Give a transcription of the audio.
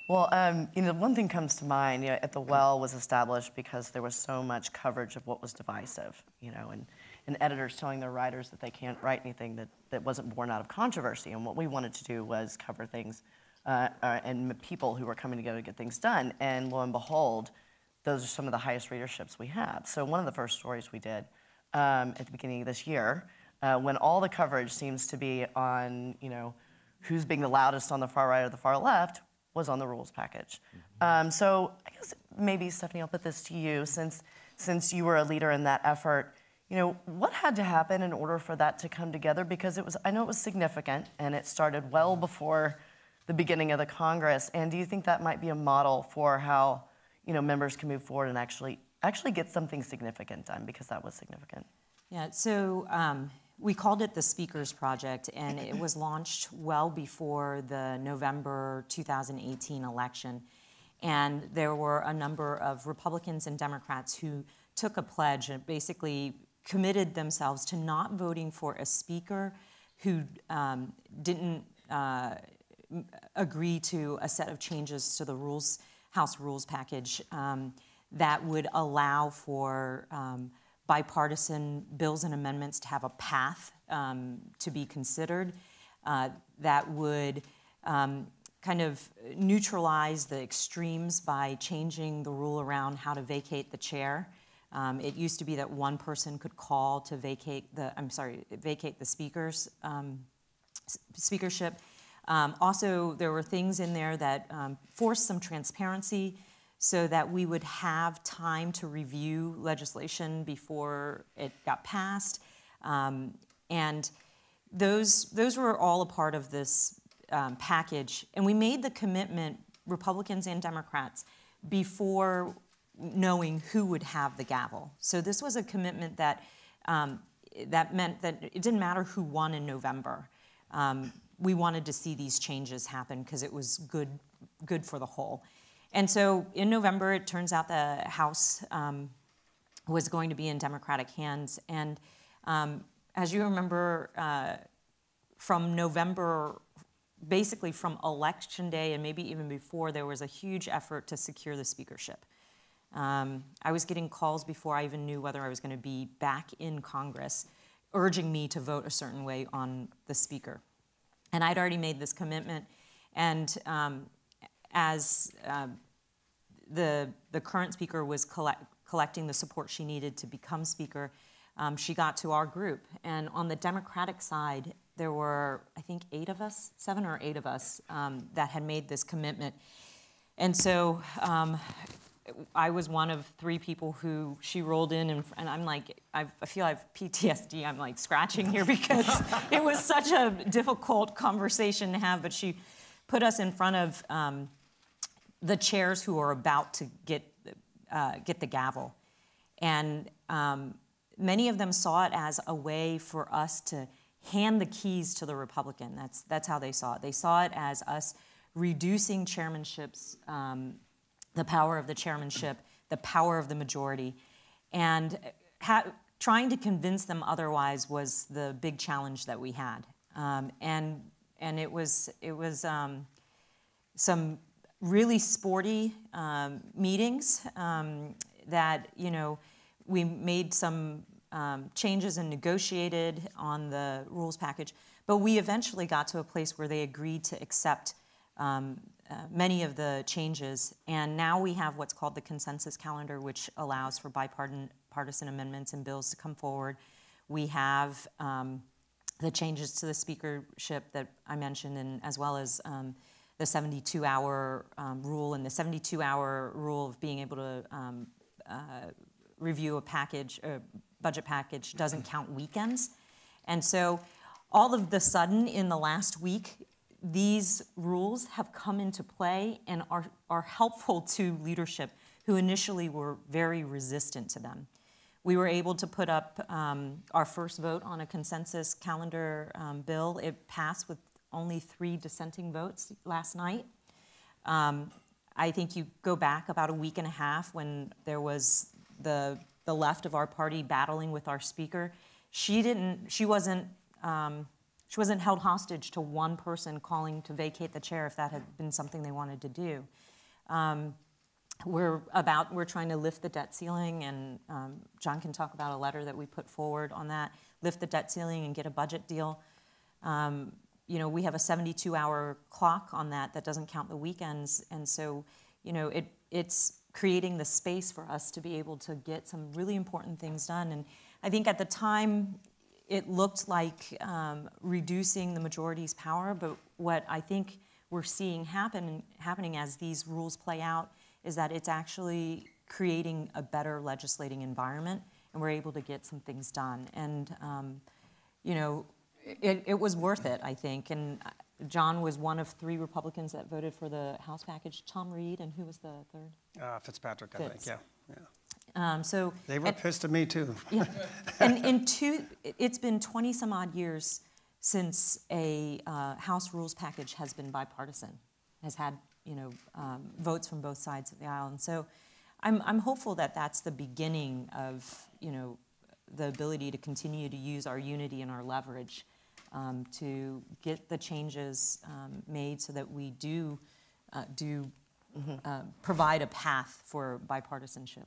Well, one thing comes to mind. At the Well was established because there was so much coverage of what was divisive. And editors telling their writers that they can't write anything that wasn't born out of controversy. And what we wanted to do was cover things and people who were coming together to get things done. And lo and behold, those are some of the highest readerships we have. So one of the first stories we did at the beginning of this year, when all the coverage seems to be on, who's being the loudest on the far right or the far left, was on the rules package. So I guess maybe, Stephanie, I'll put this to you, since you were a leader in that effort. What had to happen in order for that to come together? Because I know it was significant, and it started well before the beginning of the Congress. And do you think that might be a model for how, members can move forward and actually get something significant done? Because that was significant. Yeah. So we called it the Speakers Project, and it was launched well before the November 2018 election. And there were a number of Republicans and Democrats who took a pledge and basically committed themselves to not voting for a speaker who didn't agree to a set of changes to the House rules package that would allow for bipartisan bills and amendments to have a path to be considered that would kind of neutralize the extremes by changing the rule around how to vacate the chair. It used to be that one person could call to vacate the speakership. Also, there were things in there that forced some transparency so that we would have time to review legislation before it got passed. And those were all a part of this package. And we made the commitment, Republicans and Democrats, before knowing who would have the gavel. So this was a commitment that that meant that it didn't matter who won in November. We wanted to see these changes happen because it was good for the whole. And so in November, it turns out the House was going to be in Democratic hands. And as you remember, from November, basically from Election Day and maybe even before, there was a huge effort to secure the speakership. I was getting calls before I even knew whether I was going to be back in Congress, urging me to vote a certain way on the speaker. And I'd already made this commitment. And as the current speaker was collecting the support she needed to become speaker, she got to our group. And on the Democratic side, there were, I think, 7 or 8 of us that had made this commitment. And so I was one of 3 people who she rolled in, and I'm like, I feel I have PTSD. I'm like scratching here because it was such a difficult conversation to have. But she put us in front of the chairs who are about to get the gavel, and many of them saw it as a way for us to hand the keys to the Republican. That's how they saw it. They saw it as us reducing chairmanships. The power of the chairmanship, the power of the majority, and trying to convince them otherwise was the big challenge that we had. And it was some really sporty meetings that we made some changes and negotiated on the rules package, but we eventually got to a place where they agreed to accept many of the changes, and now we have what's called the consensus calendar, which allows for bipartisan amendments and bills to come forward. We have the changes to the speakership that I mentioned, and as well as the 72-hour rule, and the 72-hour rule of being able to review a budget package doesn't count weekends. And so all of the sudden in the last week, these rules have come into play and are helpful to leadership who initially were very resistant to them. We were able to put up our first vote on a consensus calendar bill. It passed with only 3 dissenting votes last night. I think you go back about a week and a half when there was the left of our party battling with our speaker. She she wasn't held hostage to one person calling to vacate the chair if that had been something they wanted to do. We're trying to lift the debt ceiling, and John can talk about a letter that we put forward on that, lift the debt ceiling and get a budget deal. You know, we have a 72-hour clock on that doesn't count the weekends, and so, you know, it's creating the space for us to be able to get some really important things done. And I think at the time, it looked like reducing the majority's power, but what I think we're seeing happening as these rules play out is that it's actually creating a better legislating environment, and we're able to get some things done. And, you know, it was worth it, I think. And John was one of 3 Republicans that voted for the House package. Tom Reed, and who was the third? Fitzpatrick, I Fitz. think, yeah. So They were pissed at me, too. yeah, and it's been 20 some odd years since a House rules package has been bipartisan, has had, you know, votes from both sides of the aisle. And so I'm hopeful that that's the beginning of, you know, the ability to continue to use our unity and our leverage to get the changes made so that we do provide a path for bipartisanship.